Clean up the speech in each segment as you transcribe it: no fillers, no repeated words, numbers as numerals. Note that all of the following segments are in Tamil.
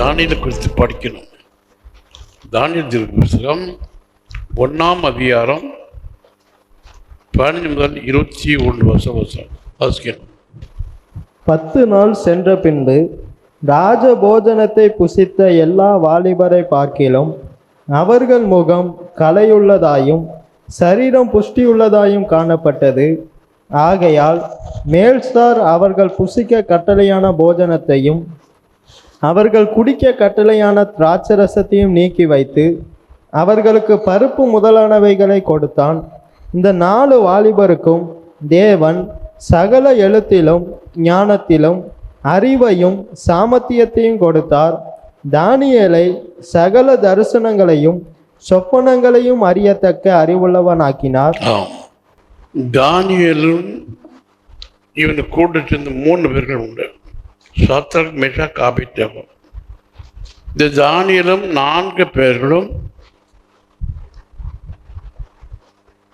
தானியேலை குறித்து படிக்கணும். தானியேல் தீர்க்க புத்தகம் 1ஆம் அதிகாரம் 15 முதல் 21 வருஷம் வாசிக்கணும். 10 நாள் சென்ற பின்பு ராஜ போஜனத்தை புசித்த எல்லா வாலிபரை பார்க்கிலும் அவர்கள் முகம் களையுள்ளதாயும் சரீரம் புஷ்டியுள்ளதாயும் காணப்பட்டது. ஆகையால் மேல்ஸ்தார் அவர்கள் புசிக்க கட்டளையான போஜனத்தையும் அவர்கள் குடிக்க கட்டளையான திராட்சரசத்தையும் நீக்கி வைத்து அவர்களுக்கு பருப்பு முதலானவைகளை கொடுத்தான். இந்த 4 வாலிபருக்கும் தேவன் சகல எழுத்திலும் ஞானத்திலும் அறிவையும் சாமர்த்தியத்தையும் கொடுத்தார். தானியேலை சகல தரிசனங்களையும் சொப்பனங்களையும் அறியத்தக்க அறிவுள்ளவனாக்கினார். தானியேலும் இவனை கூட சேர்ந்த 3 பேர்கள் உண்டு. Shadrach, Meshach, Abednego. இந்த தானியேலும் 4 பேர்களும்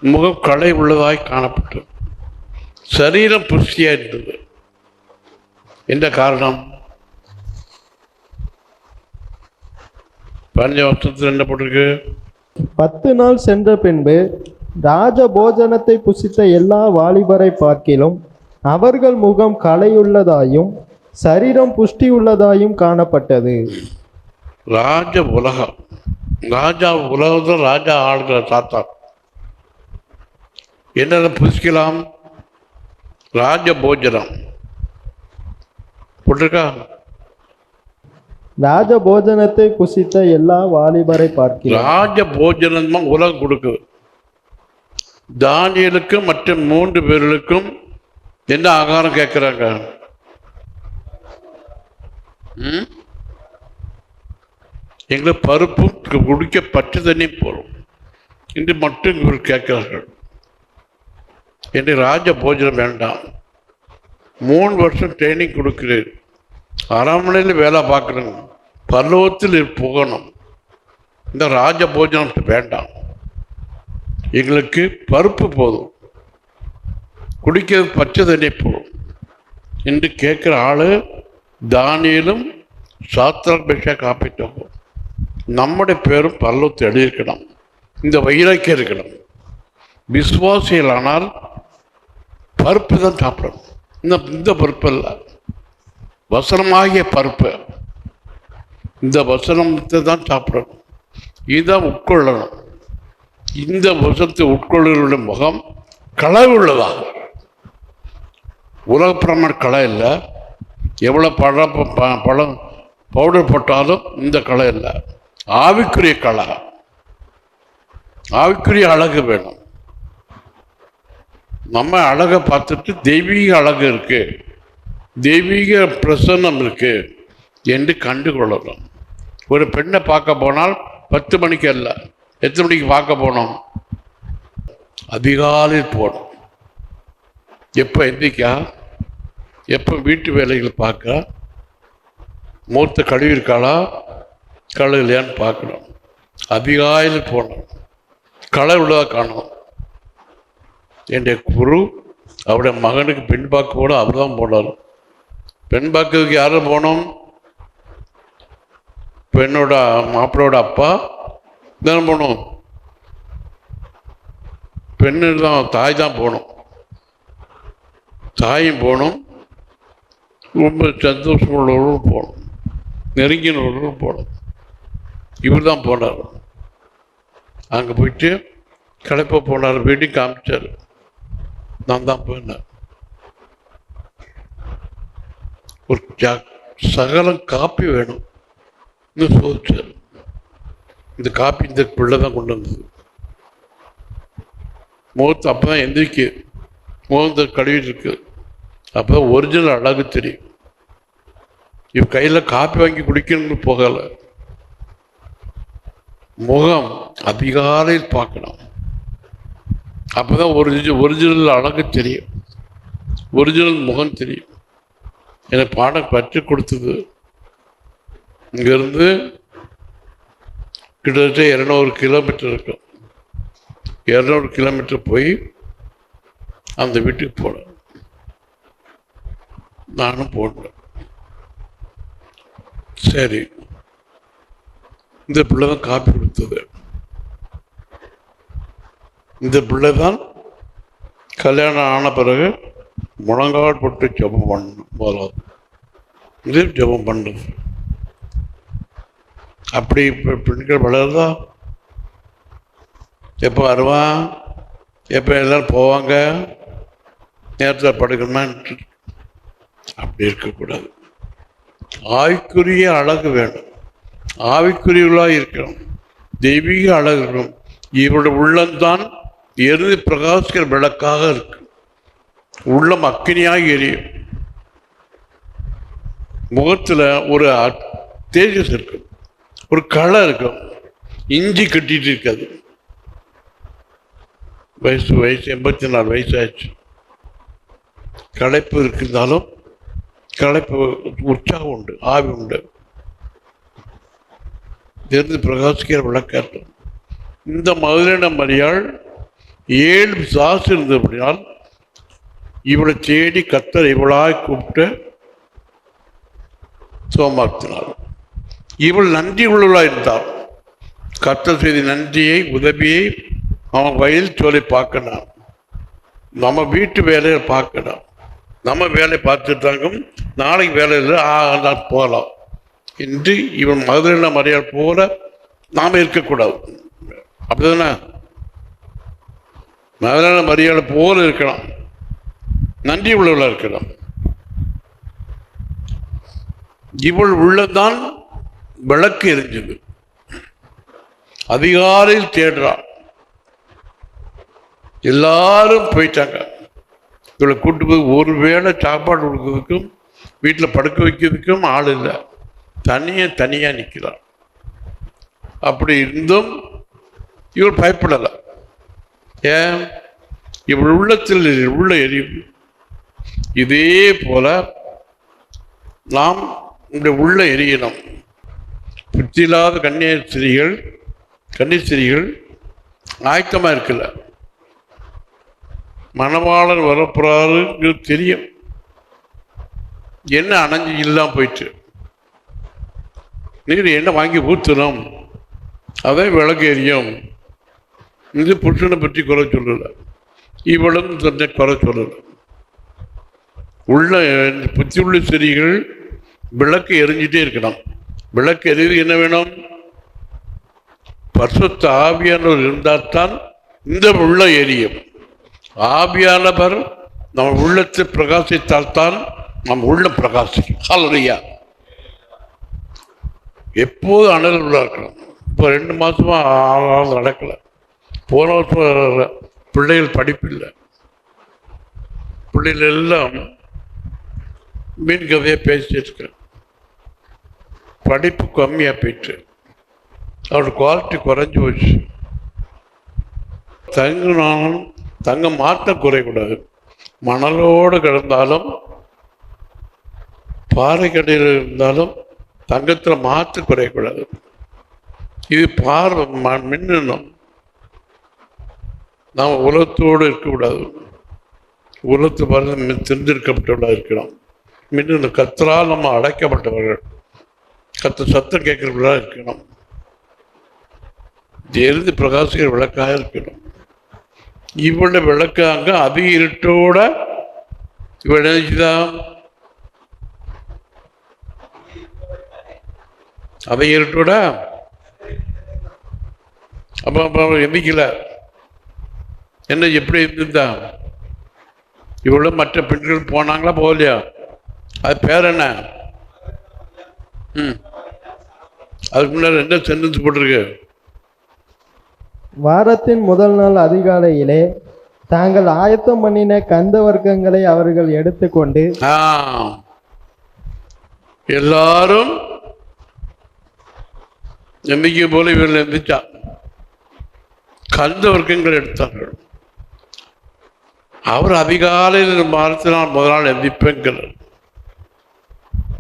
முகம் களை உள்ளதாய் காணப்பட்டது. சரீரம் புஷ்டியா இருந்தது. என்ன காரணம்? 15 வருஷத்துல என்ன போட்டிருக்கு? 10 நாள் சென்ற பின்பு ராஜ போஜனத்தை புசித்த எல்லா வாலிபரை பார்க்கிலும் அவர்கள் முகம் களையுள்ளதாயும் சரீரம் புஷ்டியுள்ளதாயும் காணப்பட்டது. ராஜ உலகம், ராஜா உலகத்தில் ராஜா ஆளுகிற சாத்தான் என்ன புசிக்கலாம்? ராஜ போஜனம் போட்டிருக்கா? ராஜ போஜனத்தை புசித்த எல்லா வாலிபரை பார்க்கிறோம். ராஜ போஜனம் தான் உலகம் கொடுக்குது. தானியேலுக்கும் மற்ற 3 பேர்களுக்கும் என்ன ஆகாரம் கேட்கிறாங்க? எங்களுக்கு பருப்பும் குடிக்க பச்சை தண்ணி போறோம் என்று மட்டும் இவர் கேட்கிறார்கள். என்று ராஜ போஜனம் வேண்டாம். 3 வருஷம் ட்ரைனிங் கொடுக்கிறேன், அரண்மனையில் வேலை பார்க்குறேங்க, பல்லவத்தில் போகணும், இந்த ராஜ போஜனம் வேண்டாம், எங்களுக்கு பருப்பு போதும், குடிக்கிறது பச்சை தண்ணி போதும் என்று கேட்குற ஆளு தானியேலும் சாத்ராக், மேஷாக், ஆபேத்நேகோ. நம்முடைய பேரும் பல்லவத்தை எழுதியிருக்கணும், இந்த வைராக்கியம் இருக்கணும். விசுவாசிகளானால் பருப்பு தான் சாப்பிடணும். இந்த பருப்பு இல்லை, வசனமாகிய பருப்பு, இந்த வசனத்தை தான் சாப்பிடணும், இதுதான் உட்கொள்ளணும். இந்த வசனத்தை உட்கொள்ளுடைய முகம் களை உள்ளதா? உலகப்பிரமான களை இல்லை. எவ்வளோ பழம் பவுடர் போட்டாலும் இந்த களை இல்லை. ஆவிக்குரிய களை, ஆவிக்குரிய அழகு வேணும். நம்ம அழகை பார்த்துட்டு தெய்வீக அழகு இருக்கு, தெய்வீக பிரசன்னம் இருக்கு என்று கண்டு கொள்ளணும். ஒரு பெண்ணை பார்க்க போனால் 10 மணிக்கு அல்ல, எத்தனை மணிக்கு பார்க்க போனோம்? அதிகாலையில் போகணும். எப்போ எந்திரிக்கா, எப்போ வீட்டு வேலைகள் பார்க்க, மூத்த கழுவி இருக்காளா கழுவிலையான்னு பார்க்கணும். அதிகாலையில் போகணும், களை உள்ளதாக காணணும். என்னுடைய குரு அவருடைய மகனுக்கு பெண் பார்க்க போட அவர் தான் போனார். பெண் பார்க்கறதுக்கு யாரும் போனோம்? பெண்ணோட மாப்பிளோட அப்பா தானே போகணும். பெண்ணு தான், தாய் தான் போகணும். தாயும் போகணும், ரொம்ப சந்தோஷமுள்ளவர்களும் போகணும், நெருங்கினவர்களும் போகணும். இவர் தான் போனார். அங்கே போயிட்டு களைப்ப போனார், வீட்டையும் காமிச்சார். நான் தான் போனேன். ஒரு சகலம் காப்பி வேணும் சோதிச்சார். இந்த காப்பி இந்த பிள்ளை தான் கொண்டு வந்தது. முகத்து அப்பதான் எந்திரிக்கு, முகத்தை கழுவிட்டு இருக்கு. அப்பதான் ஒரிஜினல் அழகு தெரியும். இவ கையில் காப்பி வாங்கி குடிக்கணும்னு போகலை. முகம் அதிகாலையில் பார்க்கணும். அப்போதான் ஒரிஜினல் அழகு தெரியும், ஒரிஜினல் முகம் தெரியும். எனக்கு பாடம் கற்றுக் கொடுத்தது. இங்கேருந்து கிட்டத்தட்ட 200 கிலோமீட்டர் இருக்கும். 200 கிலோமீட்டர் போய் அந்த வீட்டுக்கு போனேன். நானும் போனேன். சரி, இந்த பிள்ளை தான் காப்பி கொடுத்தது. இந்த பிள்ளை தான் கல்யாணம் ஆன பிறகு முழங்கால் போட்டு ஜெபம் பண்ணணும். முதலாவது இது ஜெபம் பண்ணுறது. அப்படி இப்போ பெண்கள் வளருதா? எப்போ வருவான், எப்போ எல்லாரும் போவாங்க, நேரத்தில் படுக்கணுமா? அப்படி இருக்கக்கூடாது. ஆவிக்குரிய அழகு வேணும், ஆவிக்குரியவர்களாக இருக்கணும், தெய்வீக அழகு இருக்கணும். இவருடைய உள்ளம்தான் எரிந்து பிரகாசிக்கிற விளக்காக இருக்கு. உள்ளம் அக்கினியாக எரியும். முகத்தில் ஒரு தேஜஸ் இருக்கும், ஒரு களை இருக்கும். இஞ்சி கட்டிட்டு இருக்காது. வயசு 84 வயசு ஆச்சு. களைப்பு இருந்தாலும் களைப்பு உற்சாகம் உண்டு, ஆவி உண்டு, தெரிந்து பிரகாசிக்கிற விளக்காட்டும். இந்த மதுரையின மரியாள் 7 சாசு இருந்தபடியால் இவளை தேடி கத்தர் இவளாய் கூப்பிட்டு சோமாத்தினார். இவள் நன்றி உள்ளவளாக இருந்தார். கத்தர் செய்த நன்றியை, உதவியை அவன் வயல் சொல்லி பார்க்கணும். நம்ம வீட்டு வேலையை பார்க்கணும். நம்ம வேலையை பார்த்துட்டாங்க, நாளைக்கு வேலையில் போகலாம் என்று இவன் மதுரையின மரியாள் போல நாம் இருக்கக்கூடாது. அப்படிதானே? மதுரையின மரியாதை போல இருக்கலாம், நன்றி உள்ளவளாக இருக்கலாம். இவள் உள்ளதான் விளக்கு எரிஞ்சது. அதிகாலையில் தேடுறாள். எல்லாரும் போயிட்டாங்க. இவளை கூட்டு போய் ஒரு வேளை சாப்பாடு கொடுக்கறதுக்கும் வீட்டில் படுக்க வைக்கிறதுக்கும் ஆள் இல்லை. தனியாக நிற்கிறாள். அப்படி இருந்தும் இவள் பயப்படலை. ஏன்? இவள் உள்ளத்தில் உள்ள எரிவு. இதே போல நாம் இந்த உள்ள எரியணும். புத்தியில்லாத கன்னிஸ்திரிகள் ஆயத்தமாக இருக்கல. மணவாளன் வரப்போறாருங்கிறது தெரியும். என்ன அணைஞ்சு இல்லாம போயிட்டு நீர் என்ன வாங்கி ஊற்றணும், அதே விளக்கு எரியும். இது புருஷனை பற்றி குறை சொல்லல, இவளும் தன்னை குறை சொல்லல. உள்ள புத்தி உள்ள ஸ்திரீகள் விளக்கு எரிஞ்சிட்டே இருக்கணும். விளக்கு எரிவு என்ன வேணும்? பரிசுத்த ஆவியானவர் இருந்தால்தான் இந்த உள்ள எரியும். ஆவியானவர் நம்ம உள்ளத்தை பிரகாசித்தால்தான் நம் உள்ளம் பிரகாசிக்கும். ஹல்லேலூயா. எப்போது அனல் உள்ள இருக்கணும். இப்போ 2 மாசமா நடக்கல. போன வருஷம் பிள்ளைகள் படிப்பில்லை. பிள்ளைகள் எல்லாம் மீன் கதையை பேசிட்டு படிப்பு கம்மியாக போயிட்டு அவரோட குவாலிட்டி குறைஞ்சி போச்சு. தங்க மாற்றம் குறையக்கூடாது. மணலோடு கிடந்தாலும் பாறை கடையில் இருந்தாலும் தங்கத்தில் மாற்று குறையக்கூடாது. இது மின்னணும். நாம் உலகத்தோடு இருக்கக்கூடாது. உலகத்து பாருங்க தெரிஞ்சிருக்கப்பட்டவர்களாக இருக்கிறோம். மின்னணும். கத்தரால் நம்ம அடைக்கப்பட்டவர்கள், கத்த சத்தம் கேட்கிறவர்களாக இருக்கணும். எரிந்து பிரகாசிக்கிற விளக்காக இருக்கணும். இவளுடைய விளக்காங்க அதிக இருட்டோட இவள் நினைச்சுதான் அதிக இருட்டோட அப்ப எண்ணிக்கல. என்ன எப்படி இருந்தா இவ்வளவு மற்ற பெண்கள் போனாங்களா போகலையா? அது பேர் என்ன? அதுக்கு முன்னாடி என்ன சென்டென்ஸ் போட்டிருக்கு? வாரத்தின் முதல் நாள் அதிகாலையிலே தாங்கள் ஆயத்தம் பண்ணின கந்த வர்க்கங்களை அவர்கள் எடுத்துக்கொண்டு எல்லாரும் நம்பிக்கை போல இவர்கள் எந்திரிச்சா கந்த வர்க்கங்கள் எடுத்தார்கள். அவர் அதிகாலையில் வாரத்தினால் முதல் நாள் எந்திப்பெண்கள்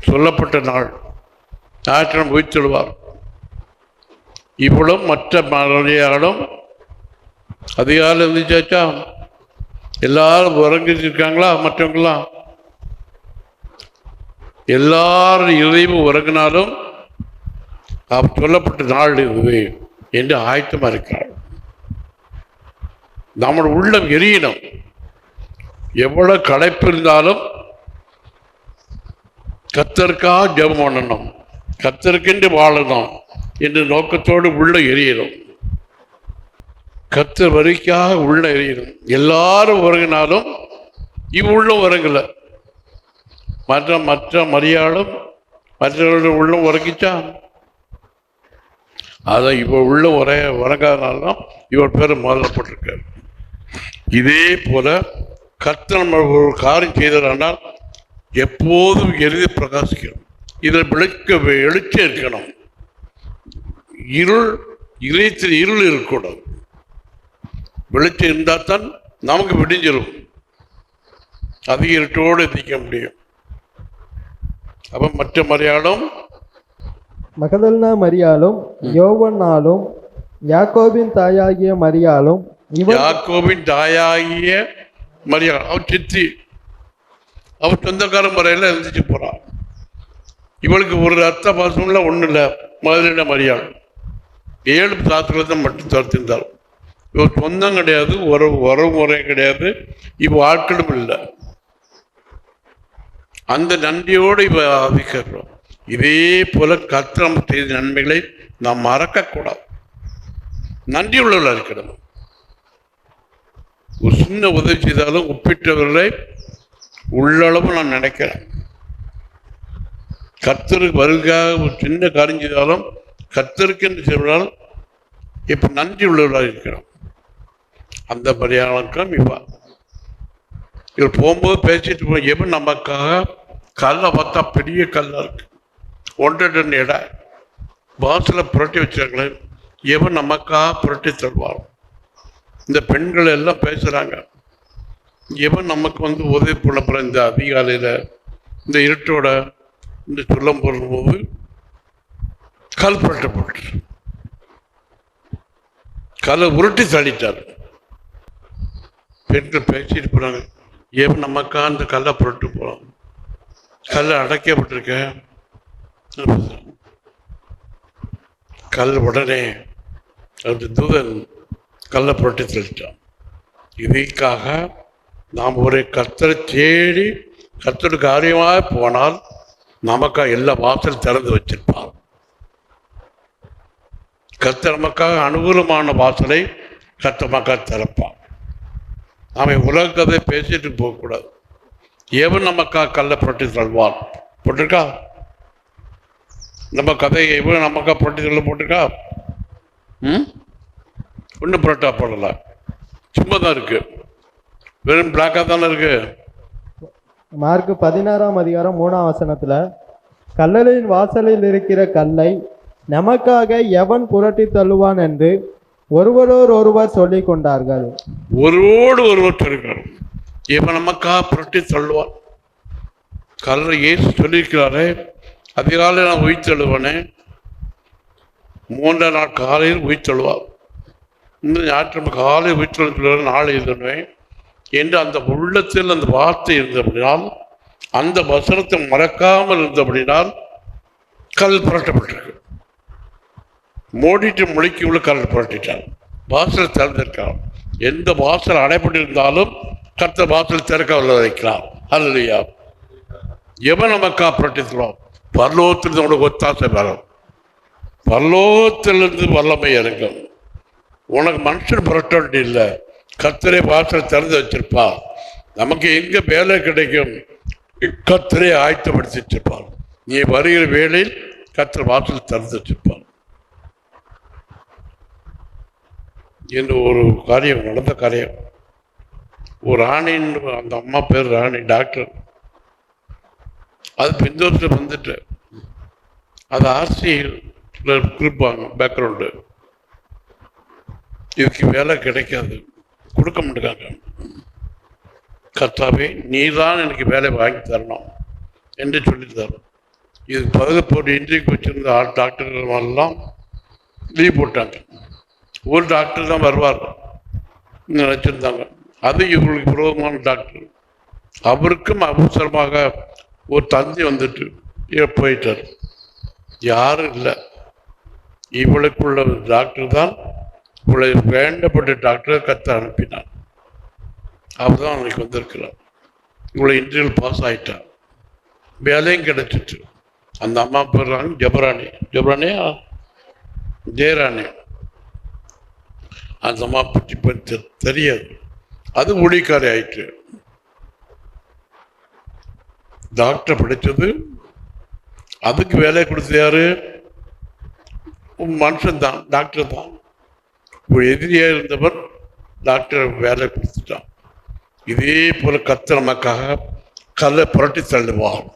சொல்லப்பட்ட நாள் ஞாயிற்றுக்கிழமை போய் சொல்லுவார். இவ்வளவு மற்ற மலையாளம் அதிகாலை இருந்துச்சாச்சா? எல்லாரும் உறங்கிட்டு இருக்காங்களா? மற்றவங்களாம் எல்லாரும் இறைவு உறங்கினாலும் அவர் சொல்லப்பட்ட நாள் இதுவே என்று ஆயத்தமாக இருக்கிறார். நம்முடைய உள்ளம் எரியணும். எவ்வளவு களைப்பு இருந்தாலும் கர்த்தருக்காக ஜெபம் பண்ணணும், கர்த்தருக்கென்று வாழணும் என்ற நோக்கத்தோடு உள்ள எரியணும். கர்த்தர் வரிக்காக உள்ள எரியணும். எல்லாரும் வருகினாலும் உள்ள வரங்கல. மற்ற மரியாளும் மற்றவர்களுடைய உள்ளம் உறங்கிச்சா, அதை இவ உள்ள உறங்காதனால்தான் இவர் பேர் முதலப்பட்டிருக்கார். இதே போல கர்த்தர் நம்ம ஒரு காரியம் செய்தால் எப்போதும் எரிந்து பிரகாசிக்கணும். இதில் எழுச்சி இருக்கணும். இதயத்தில் இருள் இருக்கக்கூடாது. வெளிச்சம் இருந்தால் தான் நமக்கு விடிஞ்சிடும். அதிக இருட்டோடு எத்திக்க முடியும். அப்ப மற்ற மரியாளும் மகதலேனா மரியாளும் யோவன்னாலும் யாக்கோபின் தாயாகிய மரியாளும் யாக்கோபின் தாயாகிய மரியாள் அவன் சித்தி, அவன் சொந்தக்கார முறையில் எழுந்திரிச்சு போறான். இவளுக்கு ஒரு அர்த்த பாசம்ல ஒன்றும் இல்லை. மகதலேனா மரியாள் 7 சாஸ்திரத்தை மட்டும் தவிர்த்திருந்தாள். இவள் சொந்தம் கிடையாது, உறவு முறை கிடையாது, இவ ஆட்களும் இல்லை. அந்த நன்றியோடு இவ அதிகரிக்கிறோம். இதே போல கர்த்தர் செய்த நன்மைகளை நாம் மறக்கக்கூடாது. நன்றி உள்ளவர்களாக இருக்கணும். ஒரு சின்ன உதவி செய்தாலும் ஒப்பிட்டவர்களை உள்ளளவு நான் நினைக்கிறேன். கர்த்தருக்கு வருகாக ஒரு சின்ன காரியம் செய்தாலும் கர்த்தருக்கு என்று செய்வதால் இப்ப நன்றி உள்ளவர்களாக இருக்கிறோம். அந்த மரியாதைக்கும் இவர் போகும்போது பேசிட்டு போய் எவன் நமக்காக கல்லை பார்த்தா பெரிய கல்லா இருக்கு, 1.5 டன் எடை பாசில புரட்டி வச்சாங்களே, எவன் நமக்காக புரட்டி தருவார். இந்த பெண்கள் எல்லாம் பேசுறாங்க, எவன் நமக்கு உதவி பண்ண இந்த அதிகாலையில இந்த இருட்டோட இந்த சொல்லம் போடும்போது கல் புரட்டப்பட்டு கல்லை உருட்டி தள்ளிட்டார். பெண்கள் பேசிட்டு போறாங்க, ஏன் நமக்கா அந்த கல்லை புரட்டு போறோம், கல்லை அடைக்கப்பட்டிருக்க. கல் உடனே அந்த தூதன் கல்லை புரட்டி தள்ளிட்டான். இதற்காக நாம் ஒரு கர்த்தரை தேடி கர்த்தருக்கு காரியமாக போனால் நமக்கா எல்லா வாசல் திறந்து வச்சிருப்பான். கர்த்தர் நமக்காக அனுகூலமான வாசலை கர்த்தர் மக்கள் திறப்பான். நாம உலக கதை பேசிட்டு போகக்கூடாது. எவன் நமக்காக கல்லை புரட்டி தள்ளுவான் போட்டிருக்கா? நம்ம கதையை எவன் நமக்கா புரட்டி தள்ள போட்டிருக்கா? ஒன்றும் புரட்டா போடல, சும்மா தான் இருக்கு, வெறும் பிளாக்காக தானே இருக்கு. மார்க் 16ஆம் அதிகாரம் 3ஆம் வசனத்துல கல்லறையின் வாசலில் இருக்கிற கல்லை நமக்காக எவன் புரட்டி தள்ளுவான் என்று ஒருவர் சொல்லிக் கொண்டார்கள். ஒருவோடு ஒருவர் சொல்லிக்கிறார், இவன் நமக்காக புரட்டி தள்ளுவான். கல்லை இயேசு சொல்லியிருக்கிறாரே, அதிகாலை நான் உயிர்த்தெழுவனே, 3ஆம் நாள் காலையில் உயிர்த்தெழுவார். இந்த ஞாயிற்றுக்கிழமை காலையில் உயிர்த்தெழுவது நாளை எழுதுவேன் என்று அந்த உள்ளத்தில் அந்த வார்த்தை இருந்தபடினால், அந்த வசனத்தை மறக்காமல் இருந்தபடினால் கல் புரட்டப்பட்டிருக்கு. மூடிட்டு முழிக்கு உள்ள கல் புரட்டிட்டார். வாசல் திறந்திருக்கார். எந்த வாசல் அடைப்பட்டிருந்தாலும் கர்த்தர் வாசல் திறக்க வைக்கிறார். அல்லையா? எவன் நமக்கா புரட்டிக்கிறோம்? பரலோகத்திலிருந்து உனக்கு ஒத்தாசை வரும். பரலோகத்திலிருந்து வல்லமை இறங்கும். உனக்கு மனுஷன் புரட்ட வேண்டிய இல்லை, கர்த்தரே வாசல் திறந்து வச்சிருப்பார். நமக்கு எங்க வேலை கிடைக்கும், கர்த்தரே ஆயத்தப்படுத்தி வச்சிருப்பார். நீ வருகிற வேளையில் கர்த்தர் வாசல் திறந்து வச்சிருப்பார். என்று ஒரு காரியம் நடந்த காரியம். ஒரு ராணின்னு, அந்த அம்மா பேர் ராணி, டாக்டர். அது பிந்தோரத்தில் வந்துட்டு அது ஆர்சியில் கொடுப்பாங்க பேக்ரவுண்டு. இதுக்கு வேலை கிடைக்காது, கொடுக்க மாட்டாங்க. கர்த்தாவே நீதான் எனக்கு வேலை வாங்கி தரணும் என்று சொல்லித்தார். இது பதில் போட்டு இன்றைக்கு வச்சிருந்த டாக்டர்கள் எல்லாம் லீவ் போட்டாங்க. ஒரு டாக்டர் தான் வருவார் நினைச்சிருந்தாங்க. அது இவங்களுக்கு விரோதமான டாக்டர். அவருக்கும் அவசரமாக ஒரு தந்தி வந்துட்டு போயிட்டார். யாரும் இல்லை, இவளுக்குள்ள டாக்டர் தான் இவளை வேண்டப்பட்ட டாக்டரை கத்த அனுப்பினான். அவள் தான் அன்னைக்கு வந்திருக்கிறான். இவளை இன்டர்வியூ பாஸ் ஆயிட்டான், வேலையும் கிடைச்சிட்டு. அந்த அம்மா போடுறாங்க ஜபராணியா ஜெயராணி. அந்த அம்மா பற்றி தெரியாது. அது ஊழிக்காரி ஆயிட்டு. டாக்டர் படித்தது, அதுக்கு வேலை கொடுத்தது யாரு? மனுஷன் தான், டாக்டர் தான். ஒரு எதிரியாக இருந்தவர் டாக்டர் வேலை கொடுத்துட்டான். இதே போல கர்த்தர் நமக்காக கல்லை புரட்டி தள்ளுவார்,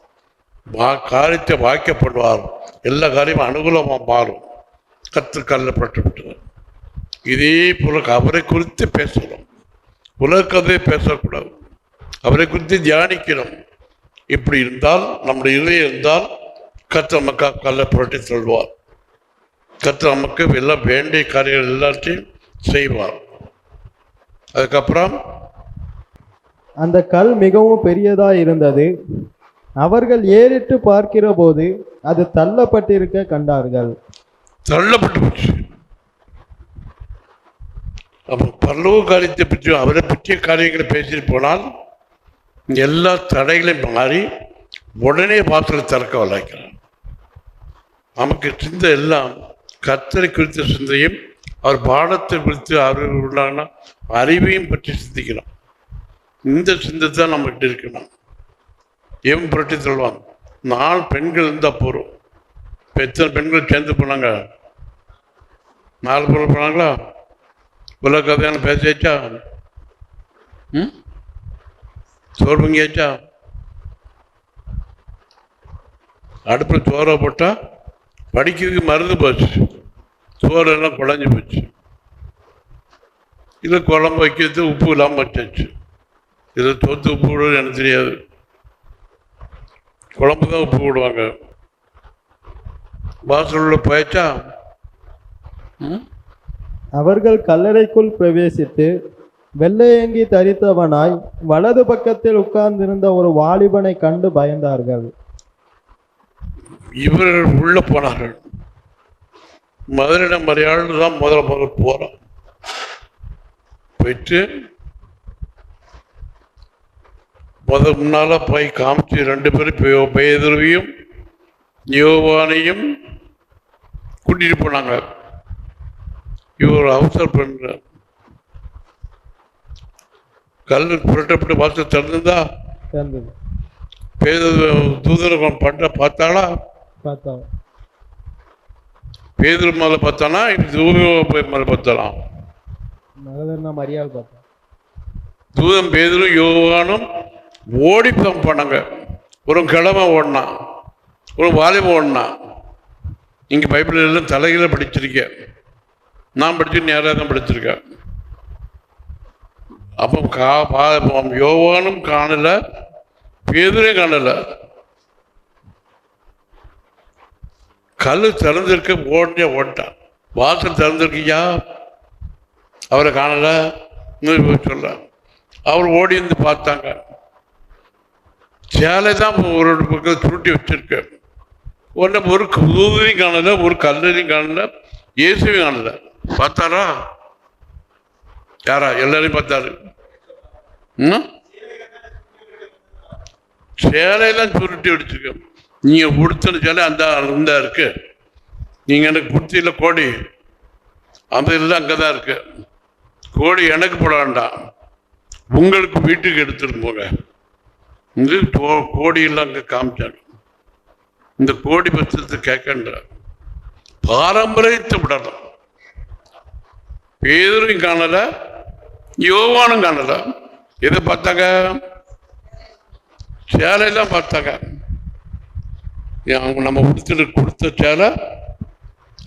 காரியத்தை வாய்க்கப்படுவார், எல்லா காரியமும் அனுகூலமாக மாறும். கர்த்தர் கல்லை புரட்டப்பட்டது. இதே போல அவரை குறித்து பேசணும், உலக கதையை பேசக்கூடாது, அவரை குறித்து தியானிக்கணும். இப்படி இருந்தால், நம்முடைய இதயம் இருந்தால், கர்த்தர் நமக்காக கல்லை புரட்டி தள்ளுவார். கர்த்தர் நமக்கு எல்லாம் வேண்டிய காரியங்கள் எல்லாத்தையும் செய்வார். அதுக்கப்புறம் அந்த கல் மிகவும் பெரியதாக இருந்தது. அவர்கள் ஏறிட்டு பார்க்கிற போது அது தள்ளப்பட்டிருக்க கண்டார்கள். தள்ளப்பட்டு போச்சு. அப்போ பரலோக காரியத்தை பற்றியும் அவரை பற்றிய காரியங்களை பேசிட்டு போனால் எல்லா தடைகளையும் மாறி உடனே வாசலை திறக்க வளைக்கிறான். நமக்கு சிந்தை எல்லாம் கர்த்தரை குறித்த சிந்தையும் அவர் பாடத்தை குறித்து அறிவுள்ளான அறிவையும் பற்றி சிந்திக்கணும். இந்த சிந்தை தான் நம்மகிட்ட இருக்கணும். ஏன் புரட்டி சொல்லுவாங்க, 4 பெண்கள் இருந்தால் போகிறோம். இப்போ எத்தனை பெண்கள் சேர்ந்து போனாங்க? 4 பேர் போனாங்களா? உலக கதையான பேசியாச்சா? சோறு பொங்கியாச்சா? அடுப்பில் சோறை போட்டால் படிக்கிறதுக்கு மருந்து போச்சு, சோறு எல்லாம் குழஞ்சி போச்சு. இல்லை குழம்பு வைக்கிறது உப்பு இல்லாமல் வச்சாச்சு. இதில் தோத்து உப்பு விடுவது எனக்கு தெரியாது. குழம்பு தான் உப்பு விடுவாங்க. வாசலில் போயாச்சா? அவர்கள் கல்லறைக்குள் பிரவேசித்து வெள்ளையங்கி தரித்தவனாய் வலது பக்கத்தில் உட்கார்ந்திருந்த ஒரு வாலிபனை கண்டு பயந்தார்கள். இவர்கள் உள்ள போனார்கள். மதுரிடம் மரியாதை தான் முதல்ல போறோம். போயிட்டு முன்னால போய் காமிச்சு 2 பேரும் பேதுருவையும் யோவானையும் கூட்டிட்டு போனாங்க. இவர் அவசரம் பண்ற கல் புரட்டப்பட்டு வாசல் திறந்ததா? பேதுரு தூதரை பண்ற பார்த்தாளா? பேதுரு மேல பார்த்தானா? மேல பார்த்தானா? தூதன் பேதுரும் யோவானும் ஓடி போனாங்க. ஒரு கிழமை ஓடினான், ஒரு வாலிப ஓடினான். இங்கே பைபிள் எல்லாம் தலைகளை படிச்சிருக்கேன், நான் படிச்சு நேராக தான் படிச்சிருக்கேன். அப்போ யோவானும் காணல, பேதுரே காணல. கல் திறந்திருக்க ஓடிட்டான். வாசல் திறந்திருக்கியா? அவரை காணல சொல்ல. அவர் ஓடி இருந்து பார்த்தாங்க. சேலை தான் ஒரு பக்கம் சுருட்டி வச்சிருக்க. ஒரு தூதையும் காணல, ஒரு கல்லறையும் காணல, இயேசுவையும் காணல. பார்த்தாரா? யாரா? எல்லாரையும் பார்த்தாரு. சேலையெல்லாம் சுருட்டி வச்சிருக்க. நீங்க உடுத்தின சேலை அந்த இருந்தா இருக்கு. நீங்க எனக்கு குடுத்தில கோடி அந்த இல்லை அங்கதான் இருக்கு. கோடி எனக்கு போட வேண்டாம், உங்களுக்கு வீட்டுக்கு எடுத்துட்டு போங்க. இங்கு கோடியெல்லாம் அங்கே காமிச்சாங்க. இந்த கோடி பட்சத்தை கேட்கன்ற பாரம்பரியத்தை விடணும். பேதுரும் காணல, யோவானும் காணல. எதை பார்த்தாங்க? சேலையெல்லாம் பார்த்தாங்க. அவங்க நம்ம கொடுத்த சேலை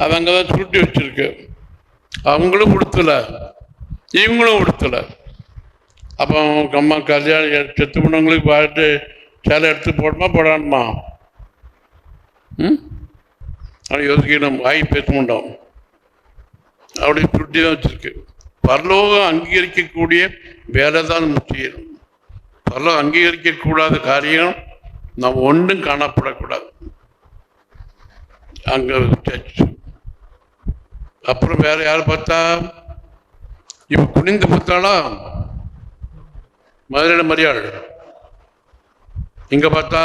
அது அங்கதான் சுருட்டி வச்சிருக்கு. அவங்களும் கொடுத்தல, இவங்களும் கொடுத்தல. அப்போ அம்மா கல்யாணம் செத்து பண்ணவங்களுக்கு பார்த்து சேலை எடுத்து போடணுமா போடாணுமா? அவன் யோசிக்கணும், வாய் பேச மாட்டோம். அப்படி சுருட்டி தான் வச்சிருக்கு. பரலோகம் அங்கீகரிக்கக்கூடிய வேலை தான் நம்ம செய்யணும். பரலோகம் அங்கீகரிக்கக்கூடாத காரியம் நம்ம ஒன்றும் காணப்படக்கூடாது. அங்கே அப்புறம் வேற யார் பார்த்தா? இப்ப குனிந்து பார்த்தாளா? மதுரை மரியாள். இங்க பார்த்தா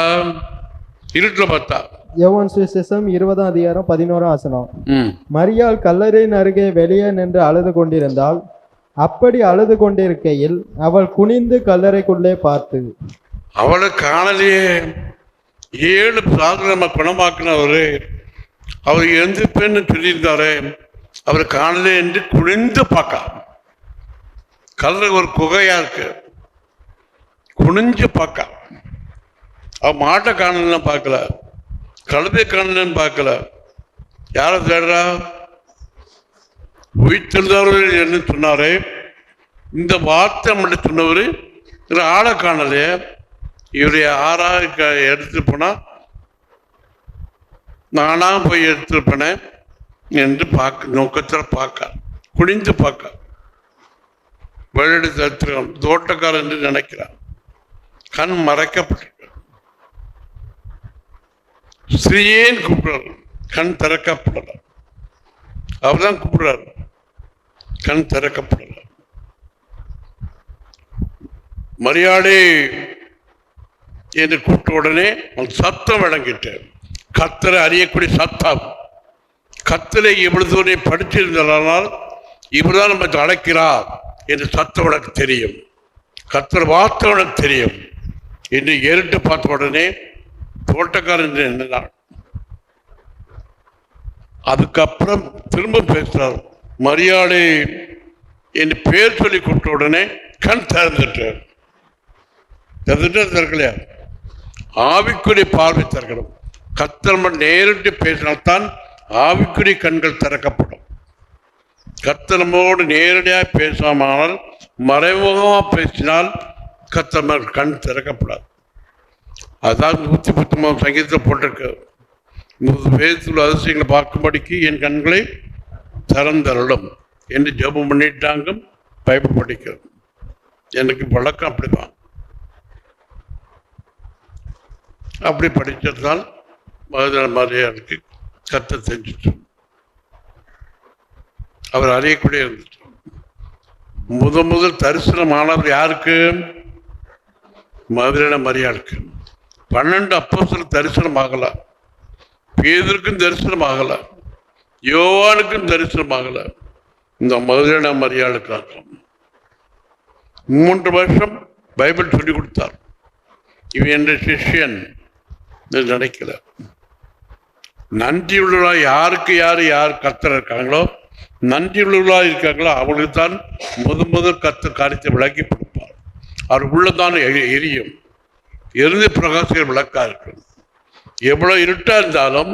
இருட்டுல பார்த்தா. யோவான் சுவிசேஷம் 20ஆம் அதிகாரம் 11ஆம் வசனம். ம். மரியாள் கல்லறையின் அருகே வெளியே நின்று அழுது கொண்டிருந்தாள். அப்படி அழுது கொண்டிருக்கையில் அவள் குனிந்து கல்லறைக்குள்ளே பார்த்து, அவளை காணலையே. 7 சாதாரண குணமாக்குனவரு, அவர் எழுந்திருப்பேன்னு சொல்லியிருந்தாரு, அவரை காணலே என்று குனிந்து பார்க்க. கல்லறை ஒரு குகையா இருக்கு, குனிஞ்சு பார்க்க. அவ மாட்டை காணலன்னு பார்க்கல, கழுதை காணலன்னு பார்க்கல. யாரை தேடுறா? உயிர்த்தெழுந்தவர்கள் என்ன சொன்னாரு? இந்த வார்த்தை மட்டும் சொன்னவர் ஆளை காணலையே. இவருடைய எடுத்துட்டு போனா நானா போய் எடுத்துருப்பேனே என்று பார்க்க நோக்கத்தில் பார்க்க, குனிந்து பார்க்க. வெளியீடு தத்துவம் தோட்டக்காரர் என்று நினைக்கிறார். கண் மறைக்கப்பட்டிருக்க. ஸ்ரீயேன்னு கூப்பிடுறாரு, கண் திறக்கப்படல. அவர்தான் கூப்பிடுறாரு, கண் திறக்கப்படல. மரியாதை என்று கூப்பிட்ட உடனே சத்தம் வழங்கிட்டு, கர்த்தரை அறியக்கூடிய சத்தம். கர்த்தரை இவ்வளவு படிச்சிருந்தால் இவர்தான் நம்ம அழைக்கிறார் என்று சத்தம் உனக்கு தெரியும், கர்த்தர் வார்த்தை உனக்கு தெரியும் என்று ஏறிட்டு பார்த்த உடனே தோட்டக்காரன் என்னதான். அதுக்கப்புறம் திரும்ப பேசுறார். மரியாதை என்று பேர் சொல்லி கூப்பிட்ட உடனே கண் திறந்துட்டு திறக்கலையா? ஆவிக்குரிய பார்வை திறக்கணும். கர்த்தர் நேரிட்டு பேசினால்தான் ஆவிக்குரிய கண்கள் திறக்கப்படும். கர்த்தரமோடு நேரடியாக பேசாமல் மறைமுகமாக பேசினால் கர்த்தர் கண் திறக்கப்படாது. அதான் 119 சங்கீதத்தில் போட்டிருக்கு, வேதத்தில் அதிசயங்களை பார்க்கும்படிக்கு என் கண்களை திறந்தருளும் என்று ஜெபம் பண்ணிட்டாங்க. பைபிள் படிக்கிறது எனக்கு வழக்கம் அப்படிதான். அப்படி படித்ததால் மரியாதைக்கு கத்த செஞ்சுட்டு அவர் அறியக்கூடிய இருந்துச்சு. முதல் தரிசனமானவர் யாருக்கு? மதுரை மரியாளுக்கு. 12 அப்போஸ்தலருக்கு தரிசனம் ஆகல, பேதுருக்கும் தரிசனம் ஆகல, யோவானுக்கும் தரிசனம் ஆகல. இந்த மதுரை மரியாளுக்காக 3 வருஷம் பைபிள் சொல்லி கொடுத்தார். இவன் என்ற சிஷ்யன் நினைக்கல. நன்றி உள்ளவர்களா யாருக்கு யார் கர்த்தர் இருக்காங்களோ, நன்றி உள்ளவர்களா இருக்காங்களோ அவங்களுக்கு தான் முதல் கர்த்தர் காரியத்தை விளக்கி கொடுப்பார். அவர் உள்ளதான் எரியும், எரிந்து பிரகாசிக்கிற விளக்கா இருக்கும். எவ்வளவு இருட்டா இருந்தாலும்,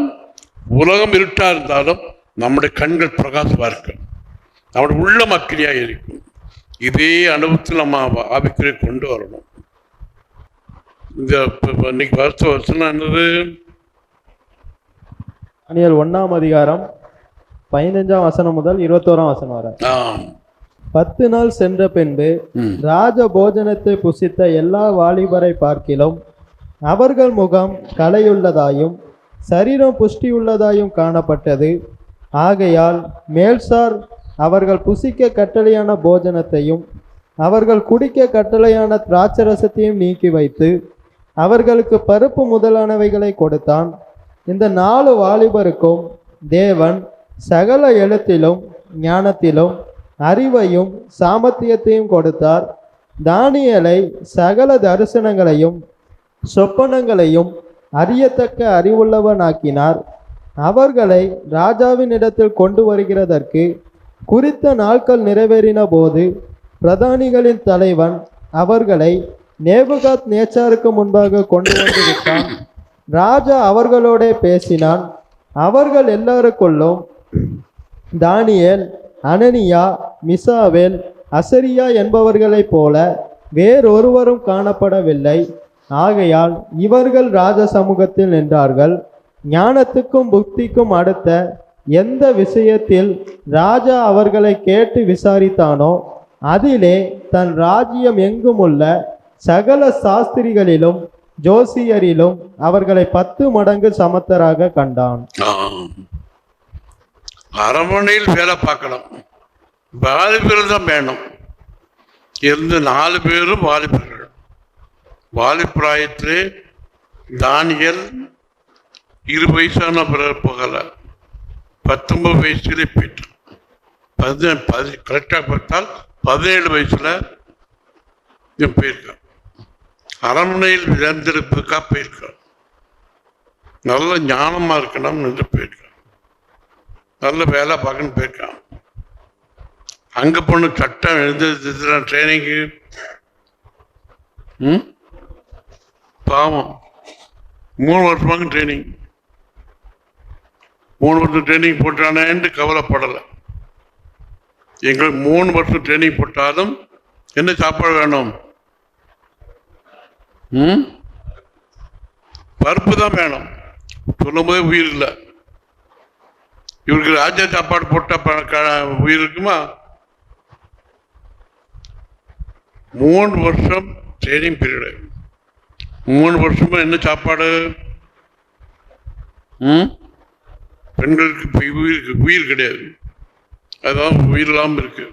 உலகம் இருட்டா இருந்தாலும் நம்முடைய கண்கள் பிரகாசமா இருக்கும், நம்முடைய உள்ள மக்களியா இருக்கும். இதே அனுபவத்தில் நம்ம ஆவிக்குரிய கொண்டு வரணும். இந்த இன்னைக்கு வருஷம் என்னது? தானியேல் 1ஆம் அதிகாரம் 15ஆம் வசனம் முதல் 21ஆம் வசனம் வரை. 10 நாள் சென்ற பின்பு ராஜ போஜனத்தை புசித்த எல்லா வாலிபரை பார்க்கிலும் அவர்கள் முகம் கலையுள்ளதாயும் சரீரம் புஷ்டியுள்ளதாயும் காணப்பட்டது. ஆகையால் மேல்சார் அவர்கள் புசிக்க கட்டளையான போஜனத்தையும் அவர்கள் குடிக்க கட்டளையான திராட்சரசத்தையும் நீக்கி வைத்து அவர்களுக்கு பருப்பு முதலானவைகளை கொடுத்தான். இந்த 4 வாலிபருக்கும் தேவன் சகல எழுத்திலும் ஞானத்திலும் அறிவையும் சாமர்த்தியத்தையும் கொடுத்தார். தானியேலை சகல தரிசனங்களையும் சொப்பனங்களையும் அறியத்தக்க அறிவுள்ளவனாக்கினார். அவர்களை ராஜாவின் இடத்தில் கொண்டு வருகிறதற்கு குறித்த நாட்கள் நிறைவேறின போது பிரதானிகளின் தலைவன் அவர்களை நேபுகாத் நேச்சாருக்கு முன்பாக கொண்டு வந்து விட்டான். ராஜா அவர்களோட பேசினான். அவர்கள் எல்லாருக்குள்ளும் தானியேல், அனனியா, மிசாவேல், அசரியா என்பவர்களைப் போல வேறொருவரும் காணப்படவில்லை. ஆகையால் இவர்கள் ராஜ சமூகத்தில் நின்றார்கள். ஞானத்துக்கும் புத்திக்கும் அடுத்த எந்த விஷயத்தில் ராஜா அவர்களை கேட்டு விசாரித்தானோ அதிலே தன் ராஜ்யம் எங்கும் உள்ள சகல சாஸ்திரிகளிலும் ஜோசியரிலும் அவர்களை 10 மடங்கு சமத்தராக கண்டான். அரண்மனையில் வேலை பார்க்கணும். வாலிபர்கள் தான் வேணும். இருந்த 4 பேரும் வாலிபர்கள். வாலிபிராயத்திலே தானியேல் 20 வயசான பிறகு போகல, 19 வயசுல போயிட்டான். கரெக்டாக பார்த்தால் 17 வயசுல போயிருக்கான். அரண்மனையில் விளைந்திருப்புக்காக போயிருக்கான். நல்ல ஞானமா இருக்கணும் என்று போயிருக்கான். நல்ல வேலை பார்க்கணும் போயிருக்கான். அங்க போன சட்டம் எழுத ட்ரைனிங்கு பாவம் 3 வருஷமாக ட்ரைனிங். 3 வருஷம் ட்ரைனிங் போட்டானேன்னு கவலைப்படலை. எங்களுக்கு 3 வருஷம் ட்ரைனிங் போட்டாலும் என்ன சாப்பாடு வேணும்? பருப்பு தான் வேணும். சொல்லும் போதே உயிர் இல்லை. இவருக்கு ராஜா சாப்பாடு போட்டா உயிர் இருக்குமா? 3 வருஷம் ட்ரைனிங் பீரியடு. 3 வருஷமா என்ன சாப்பாடு? பெண்களுக்கு உயிர் கிடையாது. அதான் உயிர் இல்லாமல் இருக்கு.